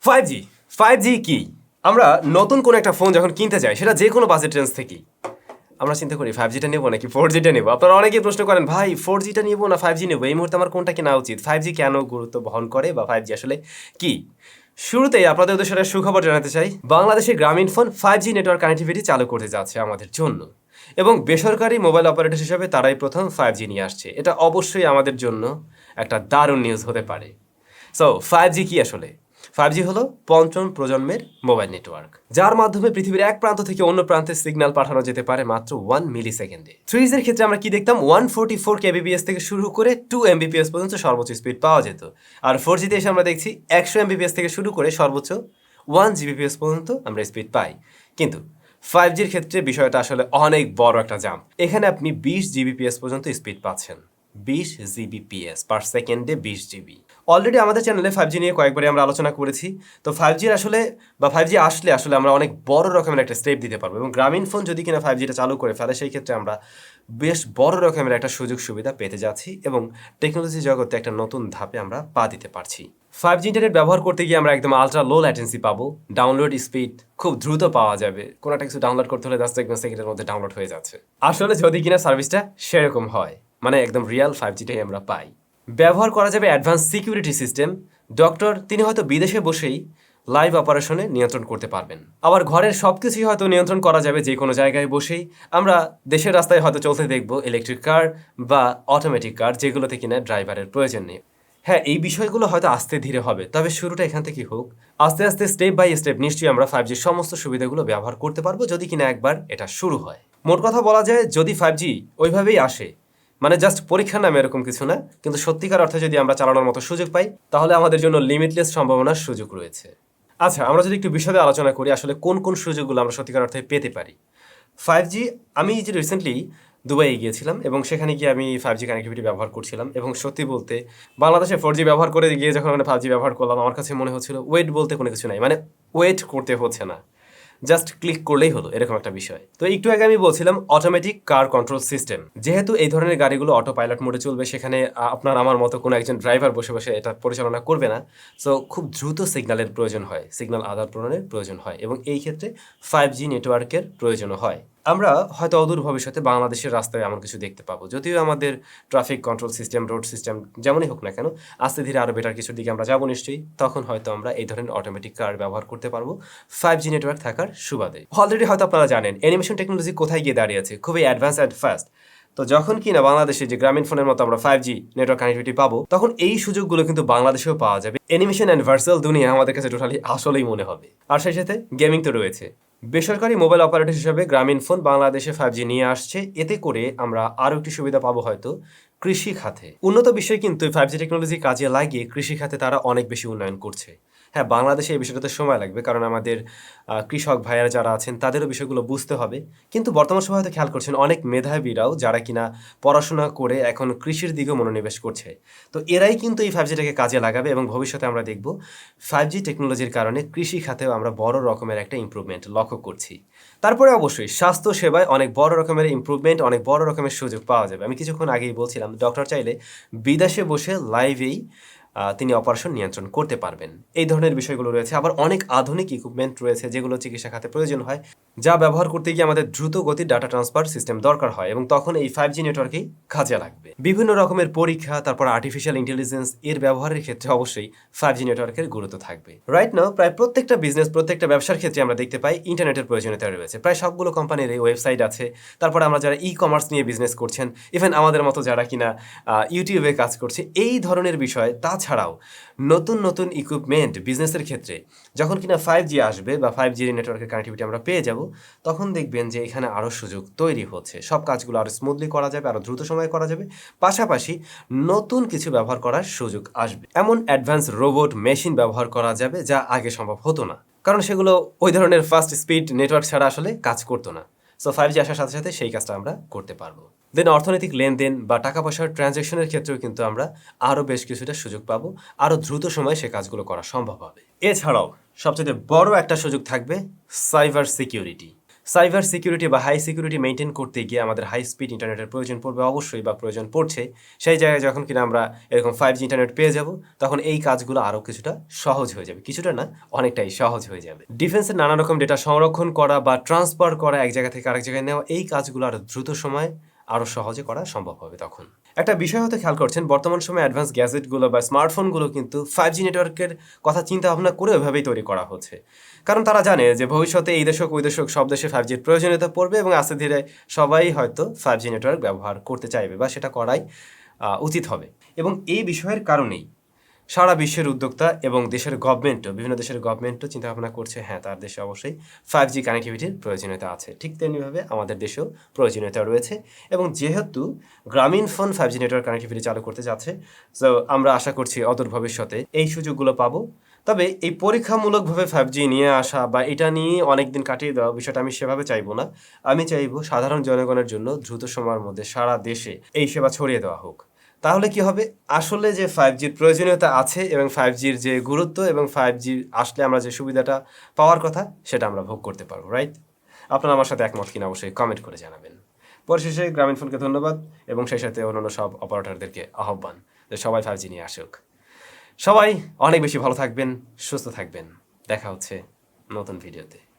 5G 5G কি? আমরা নতুন কোনো একটা ফোন যখন কিনতে যাই সেটা যে কোনো বাজেট রেঞ্জ থেকেই আমরা চিন্তা করি 5Gটা নেবো নাকি 4Gটা নেবো। আপনারা অনেকেই প্রশ্ন করেন, ভাই 4Gটা নেবো না 5G নেবো, এই মুহূর্তে আমার কোনটা কেনা উচিত, 5G কেন গুরুত্ব বহন করে বা 5G আসলে কি? শুরুতেই আপনাদের উদ্দেশ্যে একটা সুখবর জানাতে চাই, বাংলাদেশে গ্রামীণফোন 5G নেটওয়ার্ক কানেক্টিভিটি চালু করতে যাচ্ছে আমাদের জন্য, এবং বেসরকারি মোবাইল অপারেটর হিসেবে তারাই প্রথম 5G নিয়ে আসছে। এটা অবশ্যই আমাদের জন্য একটা দারুণ নিউজ হতে পারে। সো 5G কি আসলে? 5G হলো পঞ্চম প্রজন্মের মোবাইল নেটওয়ার্ক, যার মাধ্যমে পৃথিবীর এক প্রান্ত থেকে অন্য প্রান্তে সিগন্যাল পাঠানো যেতে পারে মাত্র 1 মিলি সেকেন্ডে। 3G এর ক্ষেত্রে আমরা কি দেখতাম, 144 kbps থেকে শুরু করে 2 Mbps পর্যন্ত সর্বোচ্চ স্পিড পাওয়া যেত। আর 4G তে এসে আমরা দেখছি 100 Mbps থেকে শুরু করে সর্বোচ্চ 1 Gbps পর্যন্ত আমরা স্পিড পাই। কিন্তু 5Gর ক্ষেত্রে বিষয়টা আসলে অনেক বড় একটা জাম্প। এখানে আপনি 20 Gbps পর্যন্ত স্পিড পাচ্ছেন। 20 Gbps পার সেকেন্ডে 20 GB। অলরেডি আমাদের চ্যানেলে 5G নিয়ে কয়েকবারই আমরা আলোচনা করেছি। তো 5G আসলে 5G আসলে আমরা অনেক বড় রকমের একটা স্টেপ দিতে পারবো, এবং গ্রামীণফোন যদি কিনা 5Gটা চালু করে ফেলে সেই ক্ষেত্রে আমরা বেশ বড় রকমের একটা সুযোগ সুবিধা পেতে যাচ্ছি, এবং টেকনোলজি জগতে একটা নতুন ধাপে আমরা পা দিতে পারছি। 5G ইন্টারনেট ব্যবহার করতে গিয়ে আমরা একদম আলট্রা লো ল্যাটেন্সি পাবো, ডাউনলোড স্পিড খুব দ্রুত পাওয়া যাবে, কোনো একটা কিছু ডাউনলোড করতে হলে 10 সেকেন্ডের মধ্যে ডাউনলোড হয়ে যাচ্ছে। আসলে যদি কিনা সার্ভিসটা সেরকম হয়, মানে একদম রিয়াল 5Gটাই আমরা পাই। ব্যবহার করা যাবে অ্যাডভান্স সিকিউরিটি সিস্টেম। ডক্টর তিনি হয়তো বিদেশে বসেই লাইভ অপারেশনে নিয়ন্ত্রণ করতে পারবেন। আবার ঘরের সব কিছুই হয়তো নিয়ন্ত্রণ করা যাবে যে কোনো জায়গায় বসেই। আমরা দেশের রাস্তায় হয়তো চলতে দেখব ইলেকট্রিক কার বা অটোমেটিক কার, যেগুলোতে কিনা ড্রাইভারের প্রয়োজন নেই। হ্যাঁ, এই বিষয়গুলো হয়তো আস্তে ধীরে হবে, তবে শুরুটা এখান থেকেই হোক। আস্তে আস্তে স্টেপ বাই স্টেপ নিশ্চয়ই আমরা 5G সমস্ত সুবিধাগুলো ব্যবহার করতে পারবো, যদি কিনা একবার এটা শুরু হয়। মোট কথা বলা যায়, যদি 5G ওইভাবেই আসে, মানে জাস্ট পরীক্ষার নামে এরকম কিছু না, কিন্তু সত্যিকার অর্থে যদি আমরা চালানোর মতো সুযোগ পাই, তাহলে আমাদের জন্য লিমিটলেস সম্ভাবনার সুযোগ রয়েছে। আচ্ছা, আমরা যদি একটু বিশদে আলোচনা করি আসলে কোন কোন সুযোগগুলো আমরা সত্যিকার অর্থে পেতে পারি। 5G, আমি যে রিসেন্টলি দুবাইয়ে গিয়েছিলাম এবং সেখানে গিয়ে আমি 5G কানেক্টিভিটি ব্যবহার করছিলাম, এবং সত্যি বলতে বাংলাদেশে 4G ব্যবহার করে গিয়ে যখন আমি 5G ব্যবহার করলাম, আমার কাছে মনে হচ্ছিল ওয়েট বলতে কোনো কিছু নাই, মানে ওয়েট করতে হচ্ছে না, জাস্ট ক্লিক করলেই হলো, এরকম একটা বিষয়। তো একটু আগে আমি বলছিলাম অটোমেটিক কার কন্ট্রোল সিস্টেম। যেহেতু এই ধরনের গাড়িগুলো অটো পাইলট মোডে চলবে, সেখানে আপনার আমার মতো কোনো একজন ড্রাইভার বসে বসে এটা পরিচালনা করবে না। সো খুব দ্রুত সিগন্যালের প্রয়োজন হয়, সিগন্যাল আদান প্রদানের প্রয়োজন হয়, এবং এই ক্ষেত্রে 5G নেটওয়ার্কের প্রয়োজনও হয়। আমরা হয়তো অদূর ভবিষ্যতে বাংলাদেশের রাস্তায় এমন কিছু দেখতে পাবো, যদিও আমাদের traffic control system, road system যেমনই হোক না কেন, আস্তে ধীরে আরও বেটার কিছুর দিকে আমরা যাবো নিশ্চয়ই। তখন হয়তো আমরা এই ধরনের অটোমেটিক কার ব্যবহার করতে পারবো 5G নেটওয়ার্ক থাকার সুবাদে। অলরেডি হয়তো আপনারা জানেন অ্যানিমেশন টেকনোলজি কোথায় গিয়ে দাঁড়িয়েছে, খুবই অ্যাডভান্স অ্যান্ড ফাস্ট। তো যখন কিনা বাংলাদেশে যে গ্রামীণফোনের মতো আমরা 5G নেটওয়ার্ক কানেক্টিভিটি পাবো, তখন এই সুযোগগুলো কিন্তু বাংলাদেশেও পাওয়া যাবে। অ্যানিমেশন অ্যান্ড ভার্চুয়াল দুনিয়া আমাদের কাছে টোটালি আসলেই মনে হবে। আর সেই সাথে গেমিং তো রয়েছে। বেসরকারি মোবাইল অপারেটর হিসেবে গ্রামীণফোন বাংলাদেশে 5G নিয়ে আসছে, এতে করে আমরা আরও একটি সুবিধা পাবো হয়তো কৃষি খাতে। উন্নত বিশ্বে কিন্তু 5G টেকনোলজি কাজে লাগিয়ে কৃষি খাতে তারা অনেক বেশি উন্নয়ন করছে। হ্যাঁ, বাংলাদেশে এই বিষয়টাতে সময় লাগবে, কারণ আমাদের কৃষক ভাইয়ারা যারা আছেন তাদেরও বিষয়গুলো বুঝতে হবে। কিন্তু বর্তমান সময় হয়তো খেয়াল করছেন অনেক মেধাবীরাও যারা কিনা পড়াশোনা করে এখন কৃষির দিকেও মনোনিবেশ করছে। তো এরাই কিন্তু এই 5Gটাকে কাজে লাগাবে, এবং ভবিষ্যতে আমরা দেখব 5G টেকনোলজির কারণে কৃষি খাতেও আমরা বড় রকমের একটা ইমপ্রুভমেন্ট লক্ষ্য করছি। তারপরে অবশ্যই স্বাস্থ্য সেবায় অনেক বড় রকমের ইমপ্রুভমেন্ট, অনেক বড় রকমের সুযোগ পাওয়া যাবে। আমি কিছুক্ষণ আগেই বলছিলাম ডক্টর চাইলে বিদেশে বসে লাইভেই তিনি অপারেশন নিয়ন্ত্রণ করতে পারবেন। এই ধরনের বিষয়গুলো রয়েছে। আবার অনেক আধুনিক ইকুইপমেন্ট রয়েছে যেগুলো চিকিৎসা খাতে প্রয়োজন হয়, যা ব্যবহার করতে গিয়ে আমাদের দ্রুত গতির ডাটা ট্রান্সফার সিস্টেম দরকার হয়, এবং তখন এই 5G নেটওয়ার্কেই কাজে লাগবে। বিভিন্ন রকমের পরীক্ষা, তারপর আর্টিফিশিয়াল ইন্টেলিজেন্স এর ব্যবহারের ক্ষেত্রে অবশ্যই 5G নেটওয়ার্কের গুরুত্ব থাকবে। রাইট নাও প্রায় প্রত্যেকটা বিজনেস, প্রত্যেকটা ব্যবসার ক্ষেত্রে আমরা দেখতে পাই ইন্টারনেটের প্রয়োজনীয়তা রয়েছে। প্রায় সবগুলো কোম্পানির এই ওয়েবসাইট আছে। তারপরে আমরা যারা ই-কমার্স নিয়ে বিজনেস করছেন, ইভেন আমাদের মতো যারা কিনা ইউটিউবে কাজ করছে, এই ধরনের বিষয়। তাছাড়াও নতুন নতুন ইকুইপমেন্ট বিজনেসের ক্ষেত্রে যখন কিনা 5G আসবে বা 5G নেটওয়ার্কের কানেক্টিভিটি আমরা পেয়ে যাব, তখন দেখবেন যে এখানে আরও সুযোগ তৈরি হচ্ছে। সব কাজগুলো আরও স্মুথলি করা যাবে, আরও দ্রুত সময়ে করা যাবে, পাশাপাশি নতুন কিছু ব্যবহার করার সুযোগ আসবে। এমন অ্যাডভান্স রোবট মেশিন ব্যবহার করা যাবে যা আগে সম্ভব হতো না, কারণ সেগুলো ওই ধরনের ফাস্ট স্পিড নেটওয়ার্ক ছাড়া আসলে কাজ করতো না। সো 5G আসার সাথে সাথে সেই কাজটা আমরা করতে পারবো। দেন অর্থনৈতিক লেনদেন বা টাকা পয়সার ট্রানজ্যাকশনের ক্ষেত্রেও কিন্তু আমরা আরও বেশ কিছুটা সুযোগ পাবো, আরও দ্রুত সময়ে সে কাজগুলো করা সম্ভব হবে। এছাড়াও সবচেয়ে বড় একটা সুযোগ থাকবে সাইবার সিকিউরিটি। সাইবার সিকিউরিটি বা হাই সিকিউরিটি মেনটেন করতে গিয়ে আমাদের হাই স্পিড ইন্টারনেটের প্রয়োজন পড়বে অবশ্যই, বা প্রয়োজন পড়ছে। সেই জায়গায় যখন কিনা আমরা এরকম 5G ইন্টারনেট পেয়ে যাব, তখন এই কাজগুলো আরও কিছুটা সহজ হয়ে যাবে। কিছুটা না, অনেকটাই সহজ হয়ে যাবে। ডিফেন্সের নানা রকম ডেটা সংরক্ষণ করা বা ট্রান্সফার করা, এক জায়গা থেকে আরেক জায়গায় নেওয়া, এই কাজগুলো আরও দ্রুত সময় আরও সহজে করা সম্ভব হবে তখন। একটা বিষয় হয়তো খেয়াল করছেন, বর্তমান সময়ে অ্যাডভান্স গ্যাজেটগুলো বা স্মার্টফোনগুলো কিন্তু 5G নেটওয়ার্কের কথা চিন্তা ভাবনা করে ওইভাবেই তৈরি করা হচ্ছে। কারণ তারা জানে যে ভবিষ্যতে এই দেশ হোক ওই দেশ হোক সব দেশে 5Gর প্রয়োজনীয়তা পড়বে এবং আস্তে ধীরে সবাই হয়তো 5G নেটওয়ার্ক ব্যবহার করতে চাইবে বা সেটা করাই উচিত হবে। এবং এই বিষয়ের কারণেই সারা বিশ্বের উদ্যোক্তা এবং দেশের গভর্নমেন্টও, বিভিন্ন দেশের গভর্নমেন্টও চিন্তা ভাবনা করছে, হ্যাঁ তার দেশে অবশ্যই 5G কানেক্টিভিটির প্রয়োজনীয়তা আছে। ঠিক তেমনিভাবে আমাদের দেশেও প্রয়োজনীয়তা রয়েছে। এবং যেহেতু গ্রামীণফোন 5G নেটওয়ার্ক কানেক্টিভিটি চালু করতে যাচ্ছে, সো আমরা আশা করছি অদূর ভবিষ্যতে এই সুযোগগুলো পাবো। তবে এই পরীক্ষামূলকভাবে 5G নিয়ে আসা বা এটা নিয়ে অনেক দিন কাটিয়ে দেওয়া বিষয়টা আমি সেভাবে চাইবো না। আমি চাইবো সাধারণ জনগণের জন্য দ্রুত সময়ের মধ্যে সারা দেশে এই সেবা ছড়িয়ে দেওয়া হোক। তাহলে কি হবে, আসলে যে 5Gর প্রয়োজনীয়তা আছে এবং 5Gর যে গুরুত্ব এবং 5G আসলে আমরা যে সুবিধাটা পাওয়ার কথা সেটা আমরা ভোগ করতে পারবো, রাইট? আপনারা আমার সাথে একমত কিনা অবশ্যই কমেন্ট করে জানাবেন। পরিশেষে গ্রামীণফোনকে ধন্যবাদ এবং সেই সাথে অন্যান্য সব অপারেটরদেরকে আহ্বান যে সবাই 5G নিয়ে আসুক। সবাই অনেক বেশি ভালো থাকবেন, সুস্থ থাকবেন। দেখা হচ্ছে নতুন ভিডিওতে।